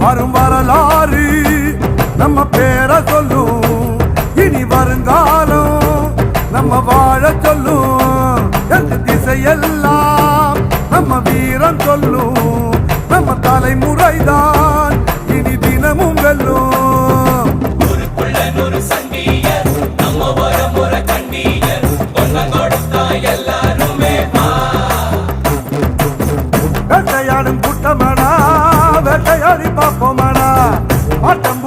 வரும் வரலாறு நம்ம பேரை சொல்லும், இனி வருங்காலம் நம்ம வாழ சொல்லும். எந்த திசையெல்லாம் நம்ம வீரம் சொல்லும், நம்ம தலைமுறைதான் இனி தினமும் வெல்லும். வேட்டையாடும் கூட்டமாடா, வேட்டையாடி பார்ப்போமாடா, ஆட்டம்